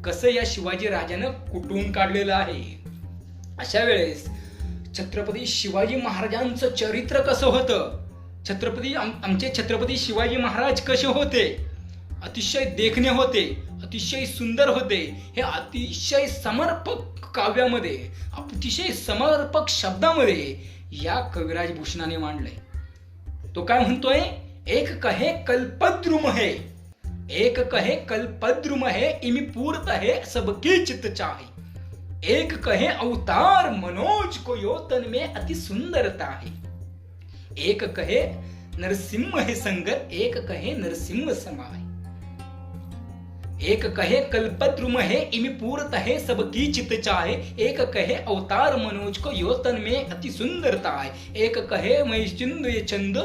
कसं या शिवाजी राजानं कुटून काढलेलं आहे. अशा वेळेस छत्रपती शिवाजी महाराजांचं चरित्र कसं होतं, आमचे छत्रपती शिवाजी महाराज कसे होते, अतिशय देखणे होते, अतिशय सुंदर होते. हे अतिशय समर्पक काव्यामध्ये, अतिशय समर्पक शब्दामध्ये या कविराज भूषणाने मांडलंय. तो काय म्हणतोय, एक कहे कल्पद्रुम है एक कहे कल्पद्रुम है इमि पूरत है सबकी चित चाहे, एक कहे अवतार मनोज को यो तन में अति सुंदरता है, एक कहे नरसिंह है संगर एक कहे नरसिंह समाय, एक कहे कल्पद्रुम है इमि पूरत है सबकी चित चाहे, एक कहे अवतार मनोज को यो तन में अति सुंदरता है, एक कहे महिचिंद ये चंद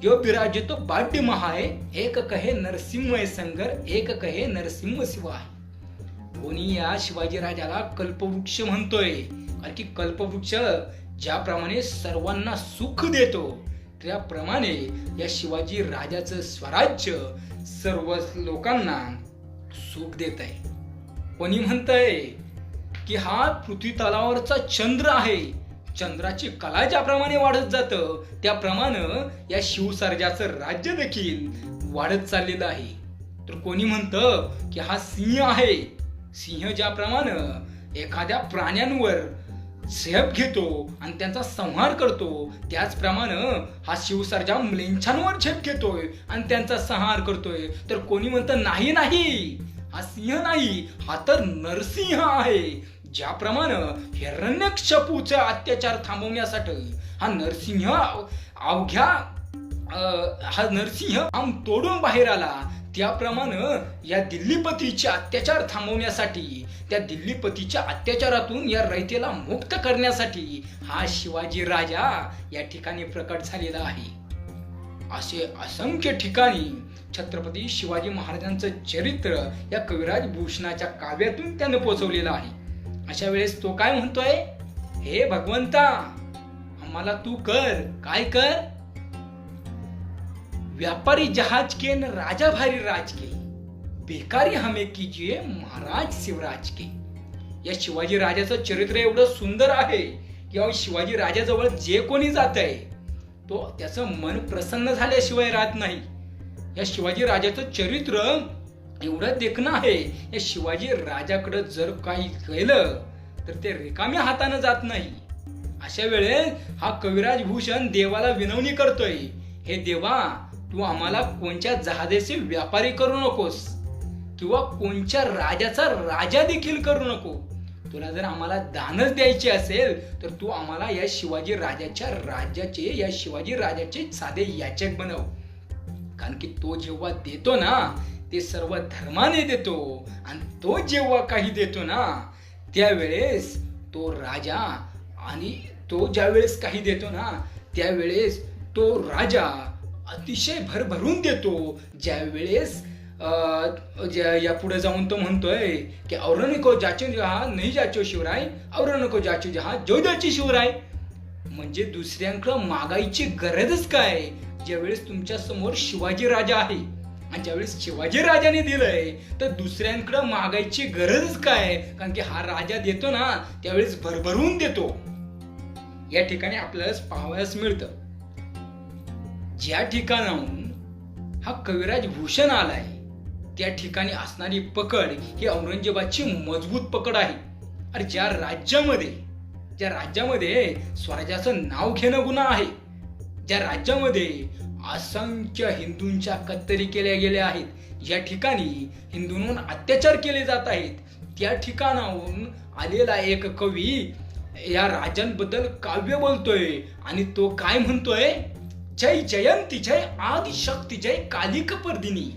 यो विराजितो बाड्य महाय, एक कहे नरसिंह संगर एक कहे नरसिंह शिवाय. कोणी या शिवाजी राजाला कल्पवृक्ष म्हणतोय, कारण की कल्पवृक्ष ज्याप्रमाणे सर्वांना सुख देतो त्याप्रमाणे या शिवाजी राजाचं स्वराज्य सर्व लोकांना सुख देत आहे. कोणी म्हणतंय की हा पृथ्वी तलावरचा चंद्र आहे, चंद्राची कला ज्याप्रमाणे वाढत जातं त्याप्रमाणे या शिवसर्जाचं राज्य देखील वाढत चाललेलं आहे. तर कोणी म्हणतं की हा सिंह आहे, सिंह ज्याप्रमाणे एखाद्या प्राण्यांवर झेप घेतो आणि त्यांचा संहार करतो त्याचप्रमाणे हा शिवसर्जा म्लेच्छांवर झेप घेतोय आणि त्यांचा संहार करतोय. तर कोणी म्हणतं नाही नाही, हा सिंह नाही, हा तर नरसिंह आहे. ज्याप्रमाणे हिरण्यकश्यपूचे अत्याचार थांबवण्यासाठी हा नरसिंह अवघ्या हा नरसिंह आम तोडून बाहेर आला, त्याप्रमाणे या दिल्लीपतीचे अत्याचार थांबवण्यासाठी, त्या दिल्लीपतीच्या अत्याचारातून या रयतेला मुक्त करण्यासाठी हा शिवाजी राजा या ठिकाणी प्रकट झालेला आहे. असे असंख्य ठिकाणी छत्रपती शिवाजी महाराजांचं चरित्र या कविराज भूषणाच्या काव्यातून त्याने पोचवलेलं आहे. अशा वेळेस तो काय म्हणतोय, हे भगवंता आम्हाला तू कर, काय कर, व्यापारी जहाज के न राजा भारी राज के, बेकारी हमें कीजिए महाराज शिवराज के. या शिवाजी राजाचं चरित्र एवढं सुंदर आहे की शिवाजी राजाजवळ जे कोणी जात आहे तो त्याचं मन प्रसन्न झाल्याशिवाय राहत नाही. या शिवाजी राजाचं चरित्र एवढं देखणं आहे, या शिवाजी राजाकडे जर काही केलं तर ते रिकाम्या हाताने जात नाही. अशा वेळेस हा कविराज भूषण देवाला विनवणी करतोय, हे देवा तू आम्हाला कोणत्या जहाजाचे व्यापारी करू नकोस किंवा कोणत्या राजाचा राजा देखील करू नको. तुला जर आम्हाला दानच द्यायचे असेल तर तू आम्हाला या शिवाजी राजाच्या राज्याचे, या शिवाजी राजाचे साधे याचक बनव. कारण की तो जेव्हा देतो ना ते सर्व धर्माने देतो आणि तो जेव्हा काही देतो ना त्यावेळेस तो राजा, आणि तो ज्यावेळेस काही देतो ना त्यावेळेस तो राजा अतिशय भरभरून देतो. ज्यावेळेस या पुढे जाऊन तो म्हणतोय की और नको जाचो जहा नाही जाचो शिवराय, और नको जाचो जहा जो जाची शिवराय. म्हणजे दुसऱ्यांकडे मागायची गरजच काय, ज्यावेळेस तुमच्या समोर शिवाजी राजा आहे आणि ज्यावेळेस शिवाजी राजाने दिलंय तर दुसऱ्यांकडे मागायची गरजच काय, कारण की हा राजा देतो ना त्यावेळेस भरभरून देतो. या ठिकाणी आपल्याला पाहावयास मिळतं ज्या ठिकाणाहून हा कविराज भूषण आलाय त्या ठिकाणी असणारी पकड ही औरंगजेबाची मजबूत पकड आहे. अरे ज्या राज्यामध्ये स्वराज्याचं नाव घेणं गुन्हा आहे, ज्या राज्यामध्ये असंख्य हिंदूंच्या कत्तली केल्या गेल्या आहेत, ज्या ठिकाणी हिंदूंवर अत्याचार केले जात आहेत, त्या ठिकाणाहून आलेला एक कवी या राजांबद्दल काव्य बोलतोय आणि तो काय म्हणतोय, जय जयंती जय आदिशक्ती जय कालिक पर्दिनी,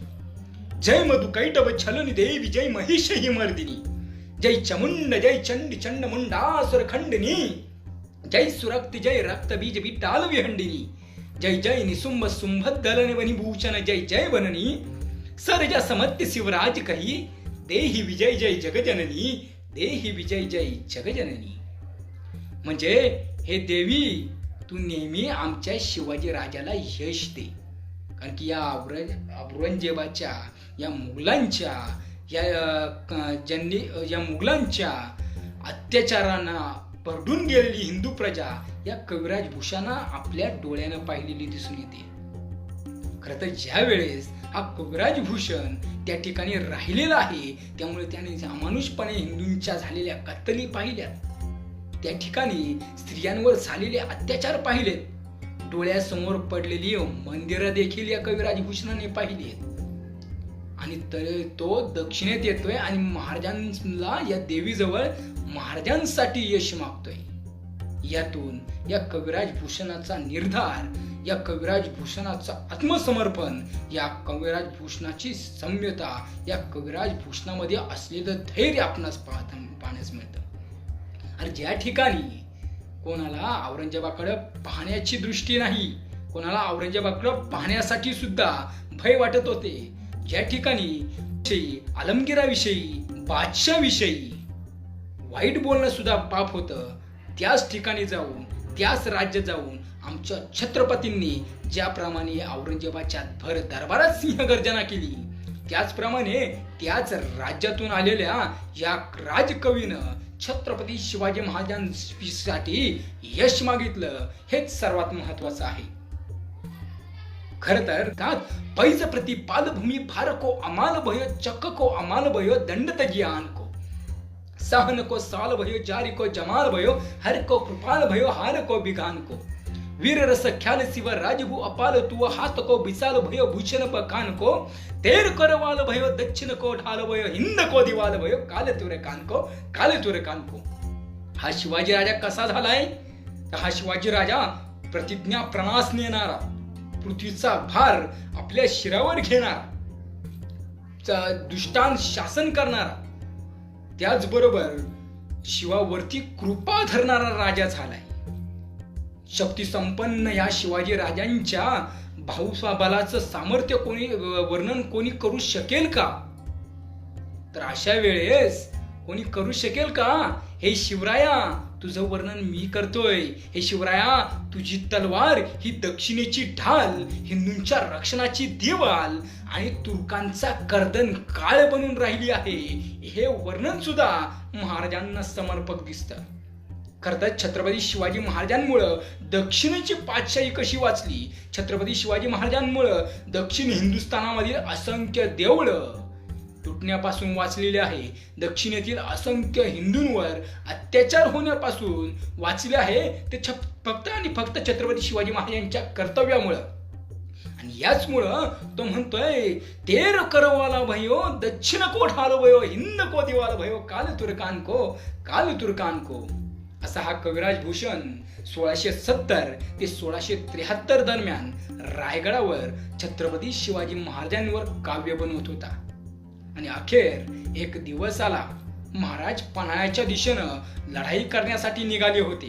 जय मधुकैटभ छलनी देवी जय महिष हिमर्दिनी, जय चमुंड जय चंडी चंड मुंडासुर खंडिनी, जय सुरक्ति जय रक्त बीज विटाल विहंडिनी, जय जय निसुंभ सुंभ दलन वनि भूषण जय जय बननी, सरजा समत्य शिवराज कही, देहि विजय जय जगजननी, देहि विजय जय जगजननी. म्हणजे हे देवी तू नेहमी आमच्या शिवाजी राजाला यश दे, कारण की या औरंगजेबाच्या या मुघलांच्या या मुघलांच्या अत्याचारांना परडून गेलेली हिंदू प्रजा या कविराज भूषणा आपल्या डोळ्यानं पाहिलेली दिसून येते. खरं तर ज्या वेळेस हा कविराज भूषण त्या ठिकाणी राहिलेला आहे त्यामुळे त्याने अमानुषपणे हिंदूंच्या झालेल्या कत्तली पाहिल्यात, त्या ठिकाणी स्त्रियांवर झालेले अत्याचार पाहिलेत, डोळ्यासमोर पडलेली मंदिरं देखील या कविराज भूषणाने पाहिली. आणि तो दक्षिणेत येतोय आणि महाराजांना या देवीजवळ महाराजांसाठी यश मागतोय. यातून या कविराज भूषणाचा निर्धार, या कविराज भूषणाचं आत्मसमर्पण, या कविराज भूषणाची सम्यता, या कविराज भूषणामध्ये असलेलं धैर्य आपणास पाहण्यास मिळतं. आणि ज्या ठिकाणी कोणाला औरंगजेबाकडे पाहण्याची दृष्टी नाही, कोणाला औरंगजेबाकडे पाहण्यासाठी सुद्धा भय वाटत होते, ज्या ठिकाणी आलमगिराविषयी, बादशाविषयी वाईट बोलणं सुद्धा पाप होतं, त्याच ठिकाणी जाऊन, त्याच राज्यात जाऊन आमच्या छत्रपतींनी ज्याप्रमाणे औरंगजेबाच्या भर दरबारात सिंहगर्जना केली, त्याचप्रमाणे त्याच राज्यातून आलेल्या या राजकवीनं छत्रपती शिवाजी महाराजांसाठी यश मागितलं. हेच सर्वात महत्वाचं आहे. खर तर पैज प्रति पालभूमी भार को अमाल भयो, चक्क को अमाल भयो, दंड तजियान को सहन को साल भयो, जारी को जमाल भयो, हर को कृपाल भयो, हार को बिगान को वीर रस ख्याल शिव राजभू अपाल तू हाथ को बिसाल भयो, भूषण पकान को तेर करवाल भयो, दक्षिण को ढाल भयो, हिंद को दिवाल भयो, काले तुरे कान को, काले तुरे कान को. हा शिवाजी राजा कसा झालाय? तर हा शिवाजी राजा प्रतिज्ञा प्रणास नेणारा, पृथ्वीचा भार आपल्या शिरावर घेणारा, दुष्टांत शासन करणारा, त्याचबरोबर शिवावरती कृपा धरणारा राजा झालाय. शक्ती संपन्न या शिवाजी राजांच्या भाऊबलाचं सामर्थ्य वर्णन कोणी करू शकेल का? तर अशा वेळेस कोणी करू शकेल का? हे शिवराया, तुझं वर्णन मी करतोय. हे शिवराया, तुझी तलवार ही दक्षिणेची ढाल, हिंदूंच्या रक्षणाची दिवाल आणि तुर्कांचा कर्दन काळ बनून राहिली आहे, हे वर्णन सुद्धा महाराजांना समर्पक दिसतं. खरं तर छत्रपती शिवाजी महाराजांमुळं दक्षिणेची पातशाही कशी वाचली, छत्रपती शिवाजी महाराजांमुळं दक्षिण हिंदुस्थानामधील असंख्य देवळं तुटण्यापासून वाचलेले आहे, दक्षिणेतील असंख्य हिंदूंवर अत्याचार होण्यापासून वाचले आहे, ते फक्त आणि फक्त छत्रपती शिवाजी महाराजांच्या कर्तव्यामुळं. आणि याचमुळं तो म्हणतोय, तेर करवाला भयो, दक्षिण को ढाल भयो, हिंद को दिवाल भयो, काल तुर्कान को, काल तुर्कान को. असा हा कविराज भूषण 1670 ते 1673 दरम्यान रायगडावर छत्रपती शिवाजी महाराजांवर काव्य बनवत होता. आणि अखेर एक दिवस आला, महाराज पन्हाळ्याच्या दिशेनं लढाई करण्यासाठी निघाले होते.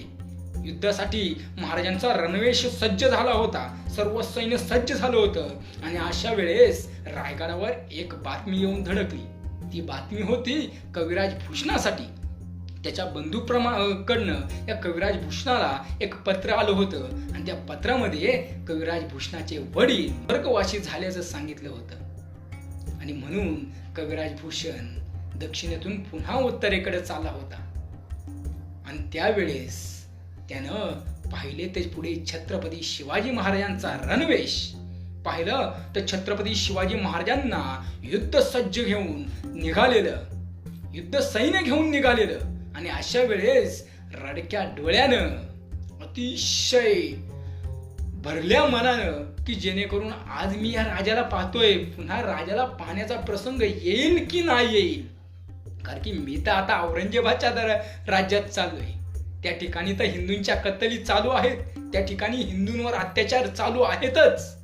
युद्धासाठी महाराजांचा रणवेश सज्ज झाला होता, सर्व सैन्य सज्ज झालं होतं. आणि अशा वेळेस रायगडावर एक बातमी येऊन धडकली. ती बातमी होती कविराज भूषणासाठी. त्याच्या बंधूकडनं या कविराज भूषणाला एक पत्र आलं होतं आणि त्या पत्रामध्ये कविराज भूषणाचे वडील स्वर्गवासी झाल्याचं सांगितलं होतं. आणि म्हणून कविराज भूषण दक्षिणेतून पुन्हा उत्तरेकडे चालला होता. आणि त्यावेळेस त्यानं पाहिले ते पुढे छत्रपती शिवाजी महाराजांचा रणवेश पाहिलं तर छत्रपती शिवाजी महाराजांना युद्ध सज्ज घेऊन निघालेलं, युद्ध सैन्य घेऊन निघालेलं. आणि अशा वेळेस रडक्या डोळ्यानं, अतिशय भरल्या मनानं, की जेणेकरून आज मी या राजाला पाहतोय, पुन्हा राजाला पाहण्याचा प्रसंग येईल की नाही येईल. कारण की मी तर आता औरंगजेबाच्या राज्यात चाललोय, त्या ठिकाणी तर हिंदूंच्या कत्तली चालू आहेत, त्या ठिकाणी हिंदूंवर अत्याचार चालू आहेतच.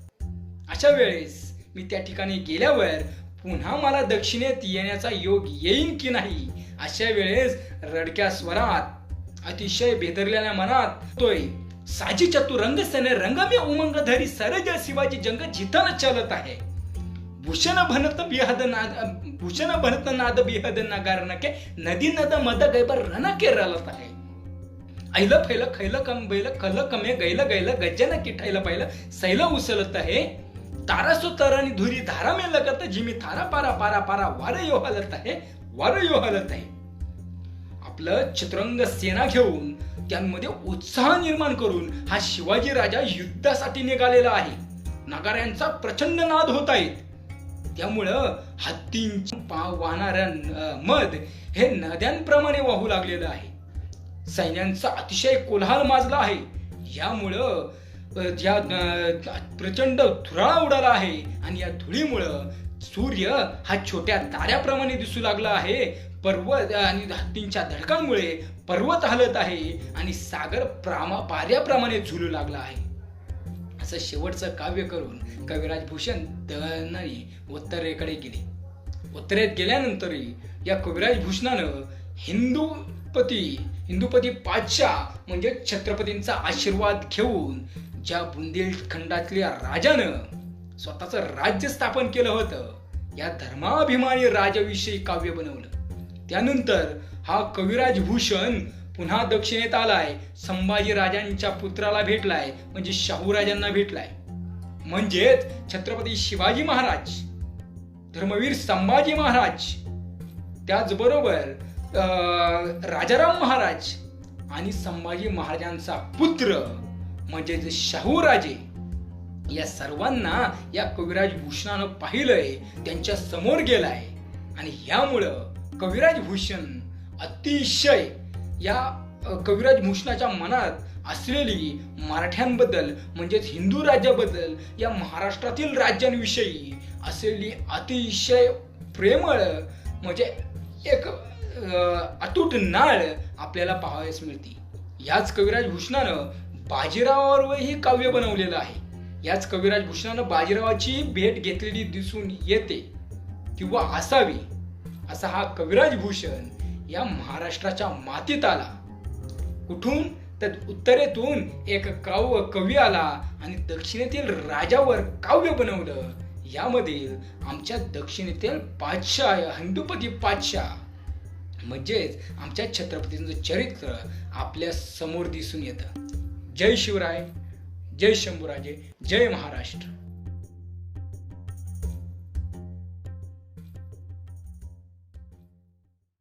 अशा वेळेस मी त्या ठिकाणी गेल्यावर पुन्हा मला दक्षिणेत येण्याचा योग येईल की नाही. अशा वेळेस रडक्या स्वरात, अतिशय बेदरलेल्या मनात तोय, साजी चतुरंग सने रंग में उमंग धरी सरज शिवाजी जंग जिथन चलत आहे. भूषण भनत नाद बिहद नगार नके नदी नद मद गैबर रण के रलत आहे. ऐल फैल खैल कम बैल कल कमे गैल गैल गज्जन किठायला पाहिलं सैल उसलत आहे. तारासो तरणी धुरी धारा में लगत जिमी थारा पारा पारा पारा वार यो हलत आहे, वार यो हलत आहे. आपलं चतुरंग सेना घेऊन त्यांमध्ये उत्साह निर्माण करून हा शिवाजी राजा युद्धासाठी निघालेला आहे. नगाऱ्यांचा प्रचंड नाद होत आहेत. त्यामुळं हत्तींच्या वाहणाऱ्या मध हे नद्यांप्रमाणे वाहू लागलेलं आहे. सैन्यांचा अतिशय कोलाहल माजला आहे. यामुळं ज्या प्रचंड धुराळा उडाला आहे आणि या धुळीमुळं सूर्य हा छोट्या ताऱ्याप्रमाणे दिसू लागला आहे, पर्वत आणि हत्तींच्या धडकांमुळे पर्वत हलत आहे आणि सागर पाऱ्याप्रमाणे झुलू लागला आहे. असं शेवटचं काव्य करून कविराज भूषण दहनाने उत्तरेकडे गेले. उत्तरेत गेल्यानंतरही या कविराज भूषणानं हिंदुपती पातशाह म्हणजे छत्रपतींचा आशीर्वाद घेऊन ज्या बुंदेलखंडातल्या राजानं स्वतःचं राज्य स्थापन केलं होतं, या धर्माभिमानी राजाविषयी काव्य बनवलं. त्यानंतर हा कविराज भूषण पुन्हा दक्षिणेत आलाय, संभाजी राजांच्या पुत्राला भेटलाय, म्हणजे शाहू राजांना भेटलाय. म्हणजेच छत्रपती शिवाजी महाराज, धर्मवीर संभाजी महाराज, त्याचबरोबर राजाराम महाराज आणि संभाजी महाराजांचा पुत्र म्हणजे शाहू राजे, या सर्वांना या कविराज भूषणानं पाहिलंय, त्यांच्या समोर गेलाय. आणि यामुळं कविराज भूषण अतिशय या कविराज भूषणाच्या मनात असलेली मराठ्यांबद्दल म्हणजेच हिंदू राज्याबद्दल, या महाराष्ट्रातील राज्यांविषयी असलेली अतिशय प्रेमळ म्हणजे एक अतूट नाळ आपल्याला पाहावयास मिळते. याच कविराज भूषणानं बाजीरावावरही काव्य बनवलेलं आहे. याच कविराज भूषणानं बाजीरावाची भेट घेतलेली दिसून येते किंवा असावी. असा हा कविराज भूषण या महाराष्ट्राच्या मातीत आला. कुठून तर उत्तरेतून एक कवी आला आणि दक्षिणेतील राजावर काव्य बनवलं. यामध्ये आमच्या दक्षिणेतील पातशाह, हिंदुपती पातशाह म्हणजेच आमच्या छत्रपतींचं चरित्र आपल्या समोर दिसून येतं. जय शिवराय, जय शंभूराजे, जय महाराष्ट्र.